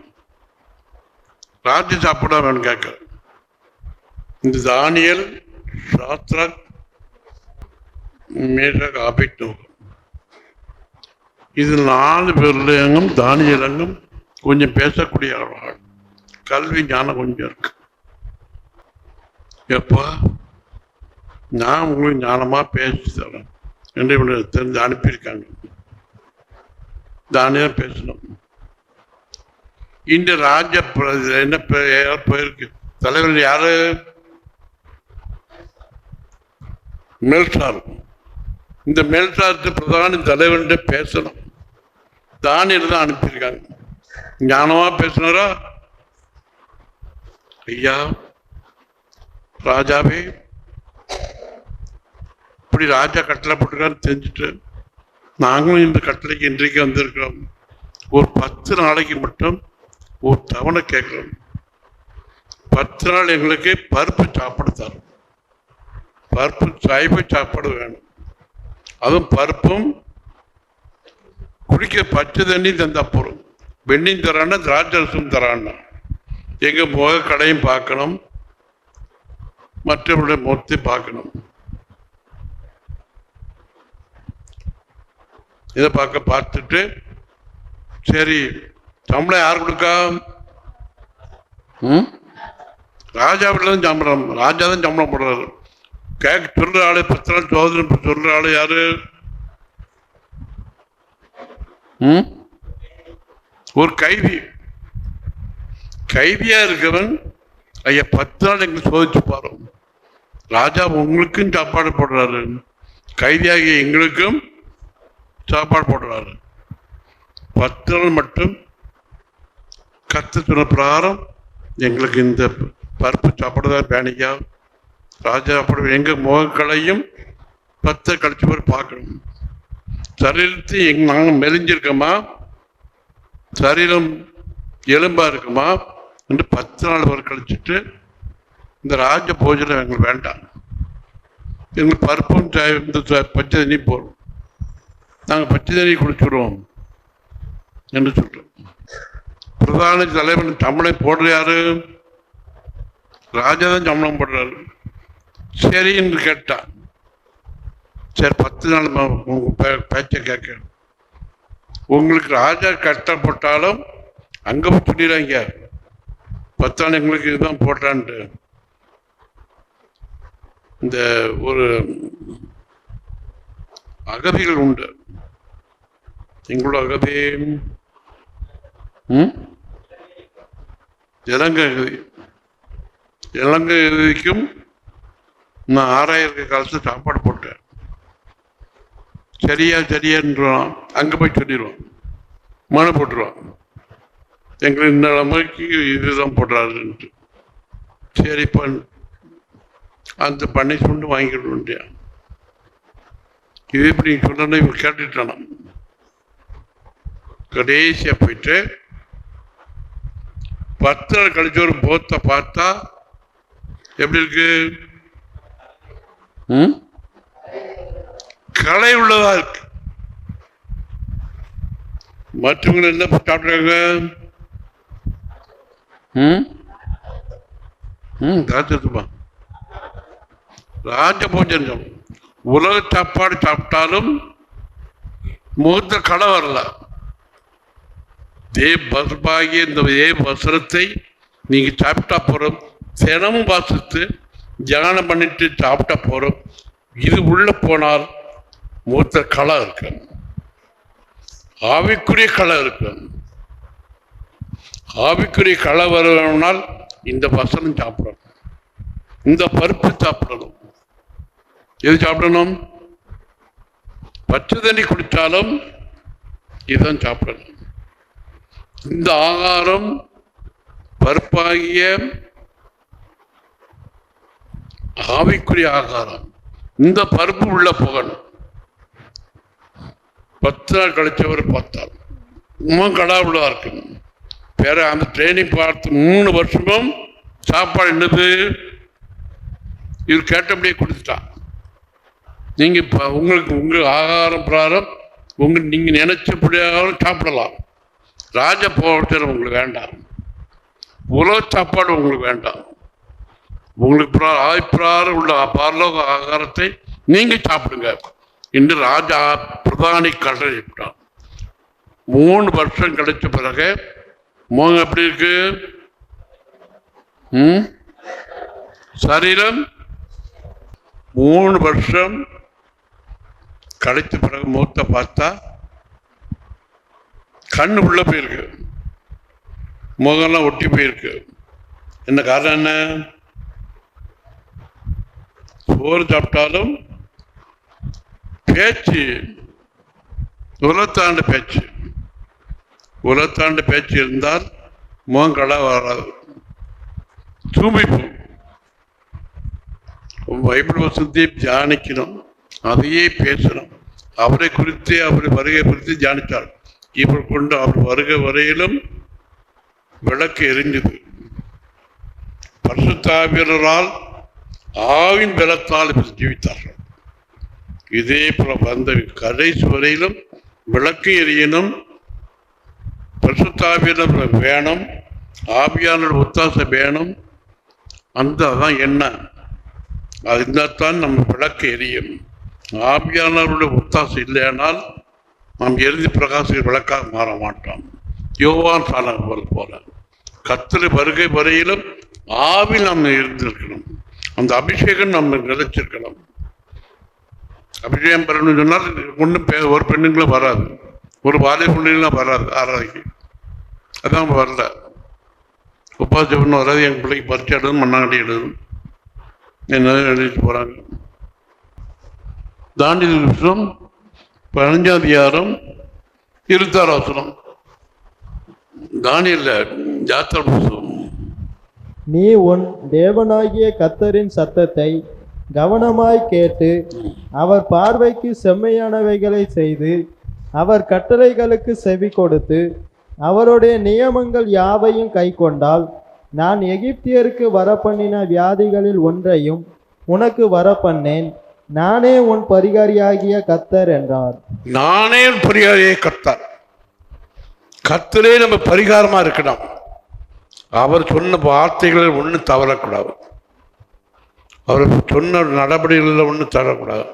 ராஜ்ய சாப்பாடா வேணும் கேட்க. இந்த தானியேல், சாத்ராக், மேஷாக், ஆபேத்நேகோ இது 4 பேர்லயும் தானியேலும் கொஞ்சம் பேசக்கூடிய ஆள். கல்வி ஞானம் கொஞ்சம் இருக்கு. எப்பா நான் உங்களுக்கு ஞானமா பேசி தரேன் என்று தெரிஞ்சு அனுப்பியிருக்காங்க. தானியேல் பேசணும். இந்த ராஜ என்ன போயிருக்கு தலைவர் யாரு? மேல்சார். இந்த மேல்சாருக்கு பிரதான தலைவர்கிட்ட பேசணும். தானியேல் தான் அனுப்பியிருக்காங்க. ஞானமா பேசினாரா? ஐயா ராஜாவே, இப்படி ராஜா கட்டளை போட்டுருக்கான்னு தெரிஞ்சுட்டு நாங்களும் இந்த கட்டளைக்கு இன்றைக்கு வந்திருக்கிறோம். ஒரு 10 நாளைக்கு மட்டும் ஒரு தவணை கேட்கிறோம். 10 நாள் எங்களுக்கு பருப்பு சாப்பாடு தரும். பருப்பு சைவ சாப்பாடு வேணும். அதுவும் பருப்பும் குடிக்க பச்சை தண்ணி தந்தா போறோம். வெண்ணியும் தரான்னா திராட்சரசம் தரான்னா எங்க முக கடையும் பார்க்கணும், மற்றவருடைய முகத்தை பார்க்கணும். இதை பார்த்துட்டு சரி சம்பளம் யார் கொடுக்கா? ராஜாவில தான் சம்பளம். ராஜா தான் சம்பளம் போடுறாரு. கேட்க சொல்ற ஆளு 10 நாள் சோதனை சொல்ற ஆளு யாரு? ஒரு கைதி. கைதியா இருக்கவன் ஐயா 10 நாள் எங்களுக்கு சோதிச்சு பாரு. ராஜா உங்களுக்கும் சாப்பாடு போடுறாரு, கைதியாகிய எங்களுக்கும் சாப்பாடு போடுறாரு. 10 நாள் மட்டும் கத்து சொன்ன பிரகாரம் எங்களுக்கு இந்த பருப்பு சாப்பாடு தான் பேணிக்கா. ராஜா அப்படி எங்க முகக்களையும் 10 கழிச்சு போய் பார்க்கணும். சரீரத்தை நாங்கள் மெலிஞ்சிருக்கோமா, சரீரம் எலும்பா இருக்குமா என்று 10 நாள் வரை கழிச்சுட்டு இந்த ராஜ போஜனம் எங்களுக்கு வேண்டாம், எங்களுக்கு பருப்பும் இந்த பச்சை தண்ணி போடும், நாங்கள் பச்சை தண்ணி குடிச்சுடுவோம் என்று சொல்றோம். பிரதான தலைவன் சம்பளம் போடுற யாரு? ராஜா தான் சம்பளம் போடுறாரு. சரி என்று கேட்டான். சரி 10 நாள் உங்க பேச்சை கேட்க. உங்களுக்கு ராஜா கஷ்டப்பட்டாலும் அங்க போய் சொல்லிடுறாங்க 10 நாள் எங்களுக்கு இதுதான் போட்டான்ட்டு. இந்த ஒரு அகதிகள் உண்டு. எங்களோட அகதி இலங்கை அகதி. இலங்கை அகதிக்கும் நான் 6000 காலத்தில் சாப்பாடு போட்டேன். சரியான்றான். அங்கே போய் சொல்லிடுவோம், மனு போட்டுருவான், எங்களுக்கு இந்த நிலைமைக்கு இதுதான் போடுறாருன்ட்டு. சரி அந்த பனிஷ்மெண்ட் வாங்கிட்டு வேண்டியான். இது இப்படி சொன்ன இவன் கேட்டுட்டானா. கடைசியா போயிட்டு 10 நாள் கழிச்சு ஒரு போத்தை பார்த்தா எப்படி இருக்கு? களை உள்ளதா இருக்கு. மற்றவங்க என்ன சாப்பிட்றாங்க? ராஜத்துமா ராஜபோஜனம். உலக சாப்பாடு சாப்பிட்டாலும் முகத்த களை வரல. தேவாகிய இந்த வசனத்தை நீங்க சாப்பிட்டா போறோம், தினமும் வாசித்து தியானம் பண்ணிட்டு சாப்பிட்டா போறோம். இது உள்ள போனால் முகத்த களை இருக்கு, ஆவிக்குரிய களை இருக்கு. ஆவிக்குரிய களை வரணும்னால் இந்த வசனம் சாப்பிடணும், இந்த பருப்பு சாப்பிடணும். எது சாப்பிடணும்? பச்சை தண்ணி குடித்தாலும் இதுதான் சாப்பிடணும். இந்த ஆகாரம் பருப்பாகிய ஆவிக்குரிய ஆகாரம். இந்த பருப்பு உள்ள போகணும். 10 நாள் கழிச்சவர் பார்த்தார் கடா உள்ளதா இருக்கு. வேற அந்த ட்ரைனிங் பார்த்து 3 வருஷமும் சாப்பாடு என்னது இவர் கேட்டபடியே கொடுத்துட்டான். நீங்க உங்களுக்கு உங்க ஆகாரம் பிரகாரம் நீங்க நினைச்சபடியாக சாப்பிடலாம். ராஜ போகத்தில் உங்களுக்கு வேண்டாம், உலக சாப்பாடு உங்களுக்கு வேண்டாம். உங்களுக்கு ஆய்ப்பிராரம் உள்ள பரலோக ஆகாரத்தை நீங்க சாப்பிடுங்க என்று ராஜா பிரதானி கட்டளையிட்டான். 3 வருஷம் கிடைச்ச பிறகு முகம் எப்படி இருக்கு? சரீரம் 3 வருஷம் கழித்த பிறகு முகத்தை பார்த்தா கண்ணு உள்ள போயிருக்கு, முகம்லாம் ஒட்டி போயிருக்கு. என்ன காரணம்? என்ன? சோறு சாப்பிட்டாலும் பேச்சு உலகத்தாண்டு பேச்சு, உலகத்தாண்டு பேச்சு இருந்தால் முகம் கடை வராது. தூமிப்பு பைபிள் வசனத்தை தியானிக்கணும், அதையே பேசணும். அவரை குறித்து அவரை வருகை குறித்து தியானித்தார். இவர் கொண்டு அவர் வருகை வரையிலும் விளக்கு எரிஞ்சது. பரிசுத்த ஆவியானவரால் ஆவின் பலத்தால் ஜீவித்தார்கள். இதே போல வந்த கடைசி வரையிலும் விளக்கு எரியணும், பரிசுத்த ஆவியானவர் வேணும், ஆவியானவர் ஒத்தாசை வேணும். அந்த தான் என்ன, அது இருந்தால்தான் நம்ம விளக்கு எரியும். ஆவியானவருடைய ஒத்தாசை இல்லையானால் நாம் எரிந்து பிரகாச விளக்காக மாற மாட்டோம். யோவான் சாணங்கள் போல கர்த்தர் வருகை வரையிலும் ஆவில் நம்ம இருந்திருக்கணும். அந்த அபிஷேகம் நம்ம நிலைச்சிருக்கணும். அபிஷேகம் பெறணும்னு சொன்னால் ஒன்றும் ஒரு பெண்ணுங்களும் வராது, ஒரு வாலிப பிள்ளைங்களும் வராது. ஆராய்ச்சி அதான் வரல. உபாசம் வராது. என் பிள்ளைக்கு பரிச்சை எழுதும், மண்ணாங்கட்டி எழுதும், என்ன எழுதிட்டு போறாங்க. தானியேல் புத்தகம் 15ஆம் அதிகாரம் 26ஆம் வசனம். தானியேல் யாத்திரை புத்தகம். நீ உன் தேவனாகிய கர்த்தரின் சத்தத்தை கவனமாய் கேட்டு அவர் பார்வைக்கு செம்மையானவைகளை செய்து அவர் கட்டளைகளுக்கு செவி கொடுத்து அவருடைய நியமங்கள் யாவையும் கை கொண்டால் நான் எகிப்தியருக்கு வரப்பண்ணின வியாதிகளில் ஒன்றையும் உனக்கு வரப்பண்ணேன். நானே உன் பரிகாரியாகிய கர்த்தர் என்றார். நானே உன் பரிகாரியே கர்த்தர். கர்த்தரே நம்ம பரிகாரமா இருக்கணும். அவர் சொன்ன வார்த்தைகளில் ஒன்று தவறக்கூடாது, அவர் சொன்ன நடவடிக்கைகளில் ஒன்று தவறக்கூடாது.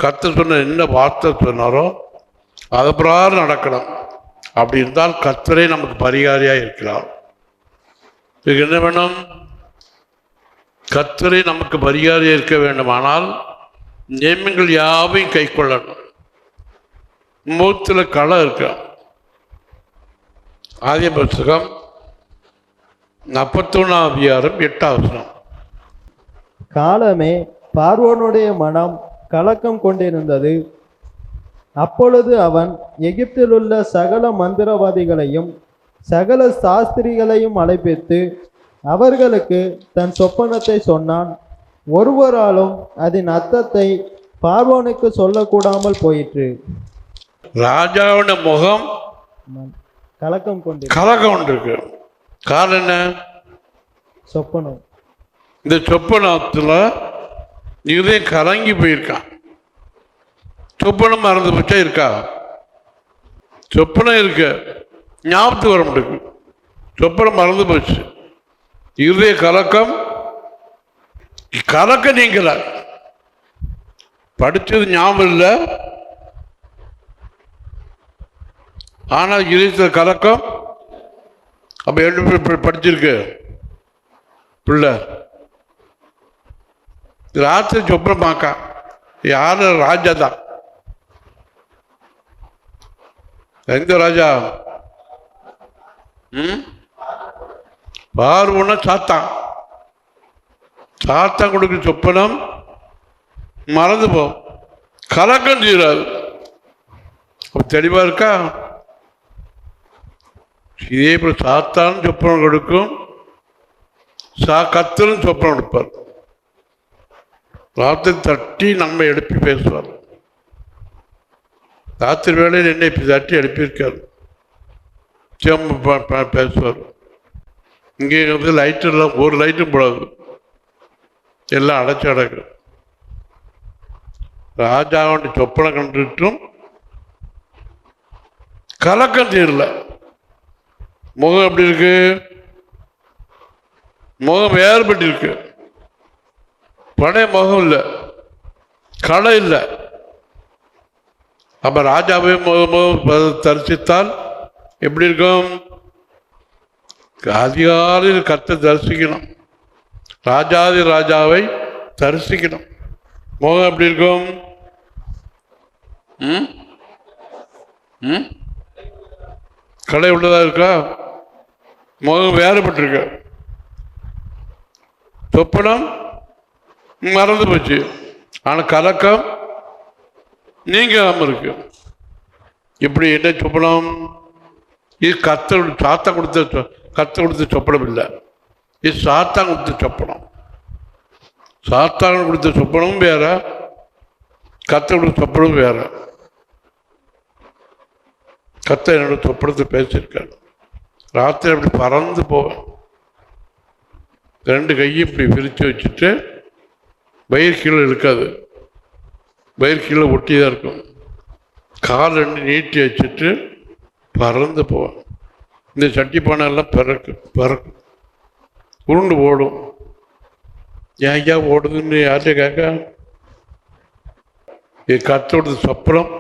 கர்த்தர் சொன்ன என்ன வார்த்தை சொன்னாரோ அது பிரகாரம் நடக்கணும். அப்படி இருந்தால் கர்த்தரே நமக்கு பரிகாரியா இருக்கிறார். இதுக்கு என்ன வேணும்? கர்த்தரே நமக்கு பரிகாரியா இருக்க வேண்டுமானால் நியமங்கள் யாவையும் கை கொள்ளணும். முகத்தில் களை இருக்க. ஆதியாகம புத்தகம் 41ஆம் அதிகாரம் 8ஆம் வசனம். காலமே பார்வோனுடைய மனம் கலக்கம் கொண்டிருந்தது. அப்பொழுது அவன் எகிப்தில் உள்ள சகல மந்திரவாதிகளையும் சகல சாஸ்திரிகளையும் அழைப்பித்து அவர்களுக்கு தன் சொப்பனத்தை சொன்னான். ஒருவராலும் அதன் அர்த்தத்தை பார்வோனுக்கு சொல்லக்கூடாமல் போயிற்று. ராஜாவோட முகம் கலக்கம் கொண்டிருக்கு. காரணம் என்ன? சொப்பனம். இந்த சொப்பனத்துல இதே கலங்கி போயிருக்கான். சொப்பனம் மறந்து போச்சா இருக்கா? சொப்பனம் இருக்கு, ஞாபகத்துக்கு வர முடியும். சொப்பனம் மறந்து போச்சு. இருதய கலக்கம், கலக்க நீங்கள படிச்சது ஞாபகம் இல்லை, ஆனால் இருதயத்தில் கலக்கம். அப்ப எப்படி படிச்சிருக்கு பிள்ளை? ராத்திரி சொப்பனமாக்கா யாரு? ராஜா தான். எந்த ராஜா? பார்வன சாத்தான். சாத்தான் கொடுக்குற சொப்பனம் மறந்து போ, கலக்கம் தீராது. தெளிவா இருக்கா? இதே போல சாத்தான் சொப்பனம் கொடுக்கும், கத்தரும் சொப்பனம் கொடுப்பார். ராத்திரி தட்டி நம்ம எழுப்பி பேசுவார். ராத்திரி வேளையில் என்னை தட்டி எழுப்பியிருக்காரு, பேசுவார். இங்கே வந்து லைட்டு எல்லாம், ஒரு லைட்டும் போடாது, எல்லாம் அடைச்சி அடக்கும். ராஜாவுடைய சொப்பனை கண்டுட்டும் கலக்கம் தீரல. முகம் எப்படி இருக்கு? முகம் வேறுபட்டு இருக்கு. பழைய முகம் இல்லை, களை இல்லை. அப்ப ராஜாவே முகம் தரிசித்தால் எப்படி இருக்கும்? அதிகாலையில் கர்த்தரை தரிசிக்கணும், ராஜாதி ராஜாவை தரிசிக்கணும். முகம் எப்படி இருக்கும்? களை உள்ளதா இருக்கா? முகம் வேறுபட்டிருக்க. சொப்பனம் மறந்து போச்சு, ஆனா கலக்கம் நீங்காம இருக்கு. இப்படி என்ன சொப்பனம்? இது சாத்தா கொடுத்த சொப்பனம் இல்லை, இது சாத்தான் கொடுத்த சொப்பனம். சாத்தான் கொடுத்த சொப்பனமும் வேற, கர்த்தர் கொடுத்த சொப்பனமும் வேற. கர்த்தர் என்னோட சொப்பனத்தை பேசியிருக்காரு. ராத்திரி அப்படி பறந்து போவேன், ரெண்டு கையும் இப்படி விரிச்சு வச்சுட்டு, வயிறு கீழே இருக்காது, வயிறு கீழே ஒட்டி தான் இருக்கும். கால் ரெண்டு நீட்டி வச்சுட்டு பறந்து போவேன். இந்த சட்டி பானை எல்லாம் பறக்கும், உருண்டு ஓடும். ஏன் ஐயா ஓடுதுன்னு யார்கிட்ட கேட்க? இது கர்த்தரோட சொப்பனம்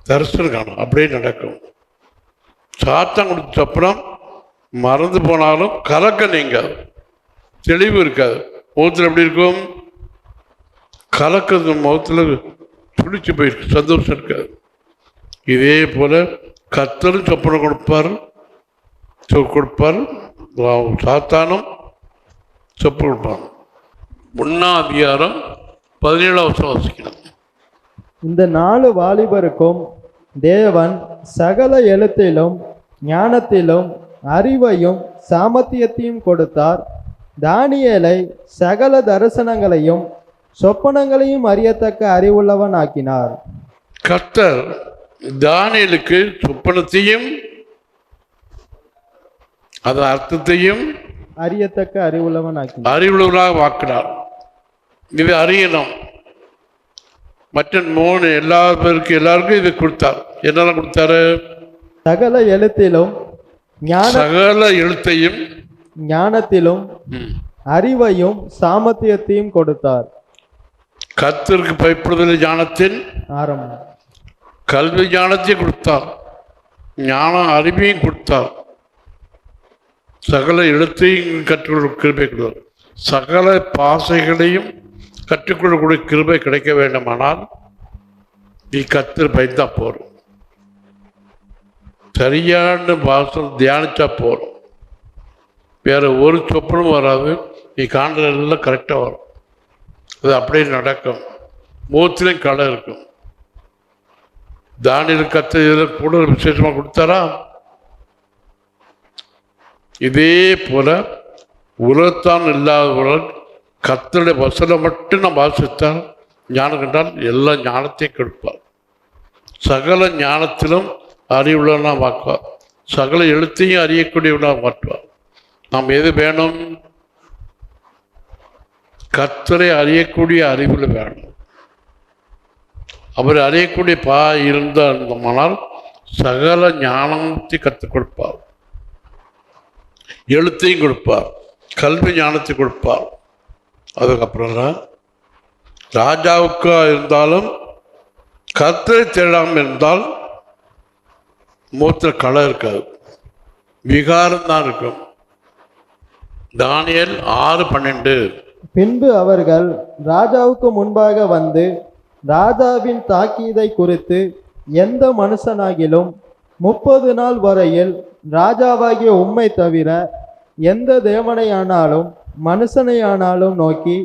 தரிசனம் காணும், அப்படியே நடக்கும். சாத்தான் கொடுத்த சொப்பனம் மறந்து போனாலும் கலக்க நீங்காது, தெளிவு இருக்காது. முகத்தில் எப்படி இருக்கும்? கலக்கிறது, முகத்தில் துடிச்சு போயிருக்கு, சந்தோஷம் இருக்காது. இதே போல கர்த்தரும் சொப்பனம் கொடுப்பார், சாத்தானும் சொப்பனம் கொடுப்பார். 1ஆம் அதிகாரம் 17ஆம் வசனம் வாசிக்கணும். இந்த 4 வாலிபருக்கும் தேவன் சகல எழுத்திலும் ஞானத்திலும் அறிவையும் சாமர்த்தியத்தையும் கொடுத்தார். தானியேலை சகல தரிசனங்களையும் சொப்பனங்களையும் அறியத்தக்க அறிவுள்ளவன் ஆக்கினார். கர்த்தர் தானியேலுக்கு சொப்பனத்தையும் அதன் அர்த்தத்தையும் அறியத்தக்க அறிவுள்ளவன் ஆக்கினார், அறிவுள்ளவனாக வாக்கினார். இது அறியணும். மற்ற 3 எல்லாருக்கும் இது கொடுத்தார். என்னெல்லாம் கொடுத்தாரு? சகல எழுத்திலும் சகல எழுத்தையும் ஞானத்திலும் அறிவையும் சாமர்த்தியத்தையும் கொடுத்தார். கர்த்தருக்கு பயப்படுதல் ஞானத்தின் ஆரம்பம். கல்வி ஞானத்தையும் கொடுத்தார், ஞான அறிவையும் கொடுத்தார், சகல எழுத்தையும் கற்றுக்கொள்ள கிருபை கொடுத்தார். சகல பாசைகளையும் கற்றுக்கொள்ளக்கூடிய கிருபை கிடைக்க வேண்டுமானால் நீ கர்த்தர் பயந்தா போறோம், சரியான பாசம் தியானிச்சா போறோம். வேற ஒரு சொப்பனும் வராது, நீ காண்றதெல்லாம் கரெக்டாக வரும். அது அப்படியே நடக்கும். முகத்திலையும் களை இருக்கும். தானியேல் கர்த்தர் இதில் கூட விசேஷமாக கொடுத்தாரா? இதே போல உலகத்தான் இல்லாதவர்கள் கர்த்தருடைய வசனம் மட்டும் நாம் வாசித்தால் ஞானம் கண்டால் எல்லா ஞானத்தையும் கொடுப்பார். சகல ஞானத்திலும் அறிவுள்ளவனாக மாற்றுவார், சகல எழுத்தையும் அறியக்கூடியவனாக மாற்றுவார். நாம் எது வேணும்? கர்த்தரை அறியக்கூடிய அறிவில் வேணும். அவர் அறியக்கூடிய இருந்தால் சகல ஞானத்தையும் கற்றுக் கொடுப்பார், எழுத்தையும் கொடுப்பார், கல்வி ஞானத்தை கொடுப்பார். அதுக்கப்புறம் தான் ராஜாவுக்கா இருந்தாலும் கர்த்தரை தேடாமல் இருந்தால் முகத்தில் களை இருக்காது, விகாரம் தான் இருக்கும். தானியேல் 6:12. பின்பு அவர்கள் ராஜாவுக்கு முன்பாக வந்து, ராஜாவின் தாக்கீதை குறித்து எந்த மனுஷனாகிலும் 30 நாள் வரையில் ராஜாவாகிய உம்மை தவிர எந்த தேவனையானாலும் மனுஷனையானாலும் நோக்கி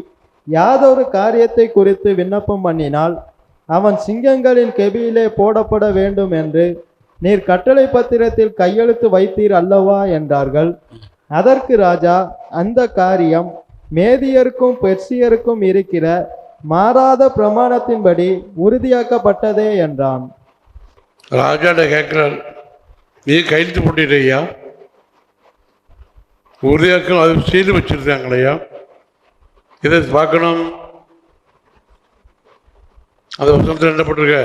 யாதொரு காரியத்தை குறித்து விண்ணப்பம் பண்ணினால் அவன் சிங்கங்களின் கெபியிலே போடப்பட வேண்டும் என்று நீர் கட்டளை பத்திரத்தில் கையெழுத்து வைத்தீர் அல்லவா என்றார்கள். அதற்கு ராஜா, அந்த காரியம் மேதியருக்கும் பெர்சியருக்கும் இருக்கிற மாறாத பிரமாணத்தின்படி உறுதியாக்கப்பட்டதே என்றான். ராஜாட்ட கேட்கிறார், நீ கையெழுத்து போட்டியா? உறுதியாக்கம் அது செய்து வச்சிருக்காங்களையா? இதை பார்க்கணும். அந்த வருஷத்தில் என்ன போட்டிருக்க?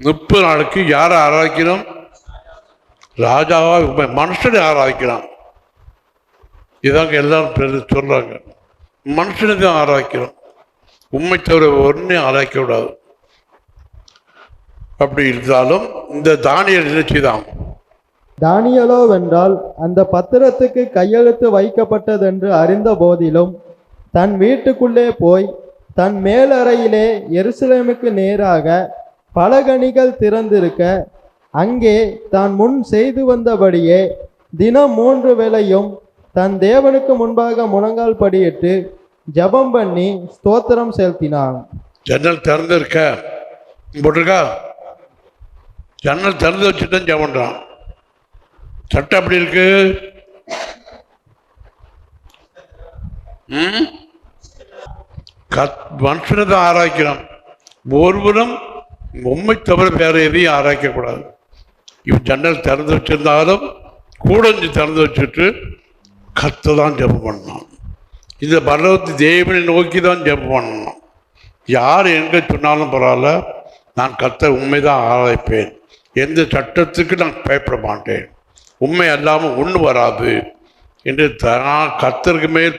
30 நாளுக்கு யாரை ஆராதிக்கணும்? ராஜாவா மனுஷனை ஆராதிக்கிறான். இதாங்க எல்லாரும் சொல்றாங்க, மனுஷனை தான் ஆராதிக்கிறோம், உண்மை தவிர ஒன்றையும் ஆராய்க்க கூடாது. அப்படி இருந்தாலும் இந்த தானியேல் என்ன செய்தான்? தானியேலோ வென்றால் அந்த பத்திரத்துக்கு கையெழுத்து வைக்கப்பட்டதென்று அறிந்த போதிலும் தன் வீட்டுக்குள்ளே போய் தன் மேலறையிலே எருசலேமுக்கு நேராக பலகணிகள் திறந்திருக்க அங்கே தான் முன் செய்து வந்தபடியே தினம் 3 வேளையும் தன் தேவனுக்கு முன்பாக முழங்கால் படியிட்டு ஜெபம் பண்ணி ஸ்தோத்திரம் செலுத்தினான். ஜன்னல் திறந்திருக்க போட்டிருக்கா? ஜன்னல் திறந்து வச்சுதான் ஜெபம் பண்றான். சட்டம் அப்படி இருக்கு. மனுஷனை தான் ஆராய்க்கிறான். ஒருவரும் உண்மை தவிர வேற எதையும் ஆராய்க்க கூடாது. இவன் ஜன்னல் திறந்து வச்சிருந்தாலும் கூடஞ்சு திறந்து வச்சுட்டு கர்த்தரை தான் ஜெபம் பண்ணான். இந்த பரலோகத்து தேவனை நோக்கி தான் ஜெபம் பண்ணணும். யார் எங்கே சொன்னாலும் பரவாயில்ல, நான் கர்த்தரை உண்மைதான் ஆராய்ப்பேன், எந்த சட்டத்துக்கு நான் பயப்பட மாட்டேன், உண்மை அல்லாமல் ஒன்று வராது என்று கர்த்தருக்கு மேல்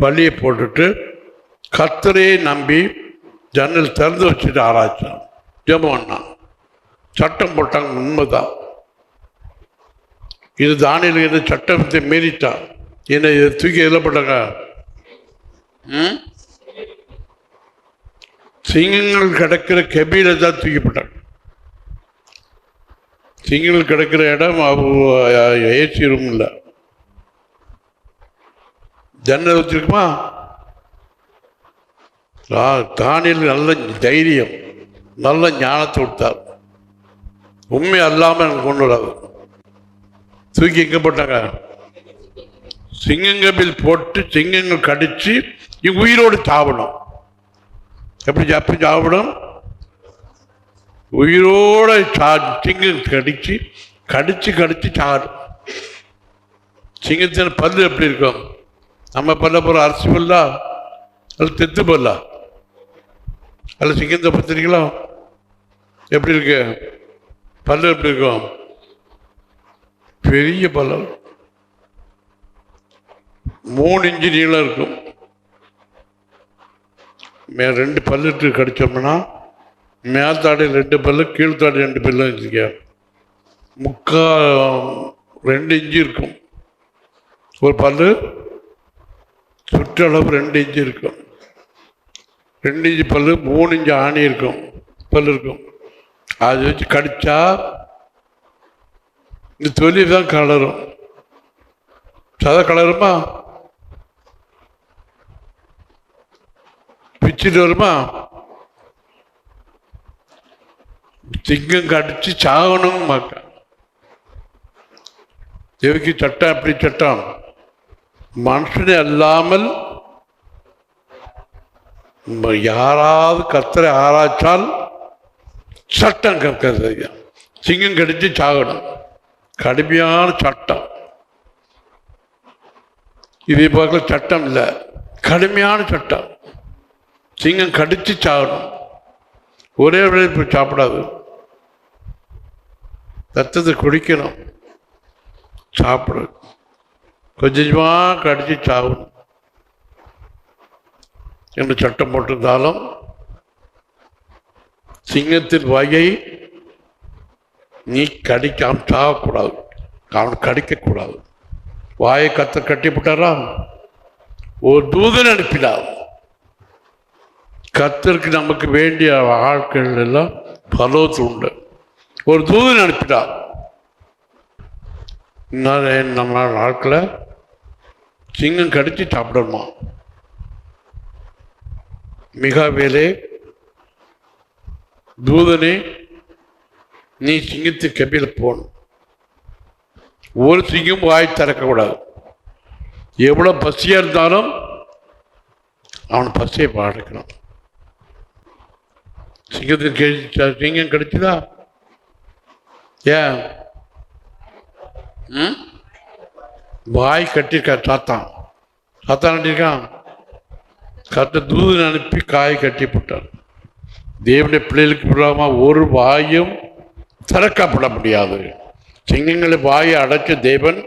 பழியை போட்டுட்டு கர்த்தரையே நம்பி ஜன்னல் திறந்து வச்சுட்டு ஆராய்ச்சான், ஜெபம் பண்ணான், சட்டம் போட்டாங்க. உண்மைதான். இது தானியேல் இந்த சட்டத்தை மீறிட்டான். என்னை இதை தூக்கி எதில் போட்டாங்க? சிங்கங்கள் கிடக்கிற கெபியில தான் தூக்கிப்பட்டாங்க. சிங்கங்கள் கிடக்கிற இடம் ஏசி ரூம் இல்லை, ஜன்னல் வச்சிருக்குமா? தானியேல் நல்ல தைரியம், நல்ல ஞானத்தை கொடுத்தார். உண்மை அல்லாமல் எனக்கு கொண்டு வராது. தூக்கி எங்கே போட்டாங்க? சிங்கங்கபில் போட்டு சிங்கங்கள் கடிச்சு உயிரோடு சாப்பிடும். எப்படி சாப்பிடும்? உயிரோட சிங்கம் கடிச்சு கடிச்சு கடிச்சு சாடும். சிங்கத்தின் பல்லு எப்படி இருக்கும்? நம்ம பல்ல போகிற அரிசி பல்லா அது தெத்து பல்லா? அல்ல சிங்கத்தை பார்த்துருக்கீங்களா? எப்படி இருக்கு பல்லு? எப்படி இருக்கும்? பெரிய பல்லு, 3 இன்ச்சு நீளம் இருக்கும். 2 பல்லு கடிச்சோம்னா மேல்தாடை 2 பல்லு, கீழ்த்தாடை 2 பல்லு வச்சுக்க, 2 இன்ச்சு இருக்கும். ஒரு பல்லு சுற்றளவு 2 இன்ச்சு இருக்கும். 2 இன்ச்சு பல்லு, 3 இன்ச்சு ஆணி இருக்கும், பல்லு இருக்கும். அதை வச்சு கடிச்சா இந்த தொலி தான் கலரும். சதை கலருமா? பிச்சுட்டு வருமா? சிங்கம் கடிச்சு சாகணும் மாக்க. தேவிக்கு சட்டம் அப்படி சட்டம். மனுஷனை அல்லாமல் யாராவது கர்த்தரை ஆராய்ச்சால் சட்டம் கற்கிறது. சிங்கம் கடிச்சு சாகணும், கடுமையான சட்டம். இதே பார்க்கல சட்டம் இல்லை, கடுமையான சட்டம். சிங்கம் கடிச்சு சாகணும், ஒரே வேளை போய் சாப்பிடாது. ரத்தத்தை குடிக்கணும், சாப்பிடு, கொஞ்சமாக கடிச்சு சாப்பிடும் என்று சட்டம் போட்டிருந்தாலும் சிங்கத்தின் வாயை நீ கடிக்காம சாகக்கூடாது, அவன் கடிக்கக்கூடாது. வாயை கட்டிவிட்டாரா, ஒரு தூதன் அனுப்பினார். கர்த்தருக்கு நமக்கு வேண்டிய ஆட்கள் எல்லாம் பலோத்து உண்டு. ஒரு தூதன் அனுப்பினார். நம்ம ஆட்களை சிங்கம் கடிச்சு சாப்பிடணுமா? மிகாவேலே, தூதனே, நீ சிங்கத்து கபில போகணும். ஒரு சிங்கம் வாய் திறக்கக்கூடாது. எவ்வளோ பசியாக இருந்தாலும் அவன் பசியை பாடிக்கணும். சிங்கத்துக்கு சிங்கம் கிடைச்சுதா? ஏன்? வாய் கட்டிருக்கா சாத்தான் கட்டிருக்கான். கட்ட தூதன் அனுப்பி காய் கட்டி போட்டார். தேவனுடைய பிள்ளைகளுக்கு விடாம ஒரு வாயும் திறக்கப்பட முடியாது. சிங்கங்களை வாயை அடைச்ச தேவன்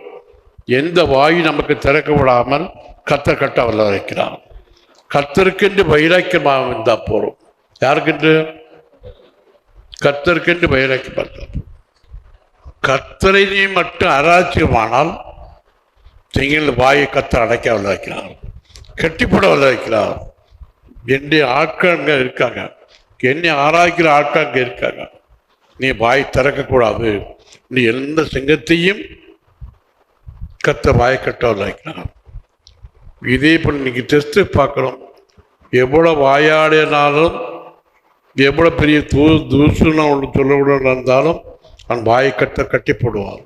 எந்த வாயும் நமக்கு திறக்க விடாமல் கத்தர் கட்ட வல்ல வைக்கிறார். கர்த்தருக்கென்று வைராக்கியமாக இருந்தால் போறோம். யாருக்கென்று? கர்த்தருக்கென்று வைராக்கியம். கர்த்தரை மட்டும் அராஜ்யமானால் சிங்கங்கள் வாயை கத்தர் அடைக்க வல்ல வைக்கிறார், கட்டிப்பட வல்ல வைக்கிறார். என்னுடைய ஆட்கள் அங்கே இருக்காங்க, என்னை ஆராய்க்கிற ஆட்கள் அங்கே இருக்காங்க. நீ வாய் திறக்கக்கூடாது. நீ எந்த சிங்கத்தையும் கத்த வாயை கட்ட வல்ல வைக்கிறார். இதே போல் இன்னைக்கு டெஸ்ட்டு பார்க்கணும். எவ்வளோ வாயாடினாலும், எவ்வளோ பெரிய தூசுனா ஒன்று சொல்லவுடன் இருந்தாலும் அவன் வாயை கட்டி போடுவார்.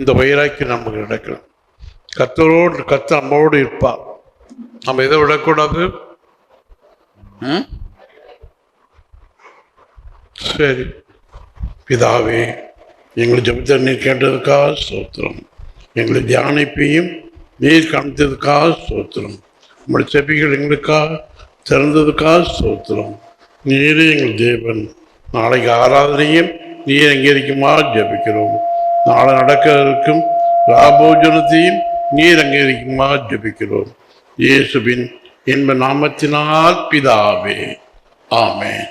இந்த வைராக்கி நமக்கு நடக்கலாம். கத்தரோடு கத்த நம்மோடு இருப்பார். நம்ம எதை விடக்கூடாது. சரி பிதாவே, எங்களை ஜெபத்தை நீர் கேட்டதுக்காக ஸ்தோத்திரம். எங்களை தியானிப்பையும் நீர் காமித்ததுக்காக ஸ்தோத்திரம். நம்முடைய செபிகள் எங்களுக்காக திறந்ததுக்காக ஸ்தோத்திரம். நீரே எங்கள் தேவன். நாளைக்கு ஆராதனையும் நீர் அங்கீகரிக்குமா ஜெபிக்கிறோம். நாளை நடக்க இருக்கும் ராபோஜனத்தையும் நீர் அங்கீகரிக்குமா ஜெபிக்கிறோம். இயேசுவின் இன்ப நாமத்தினால் பிதாவே, ஆமென்.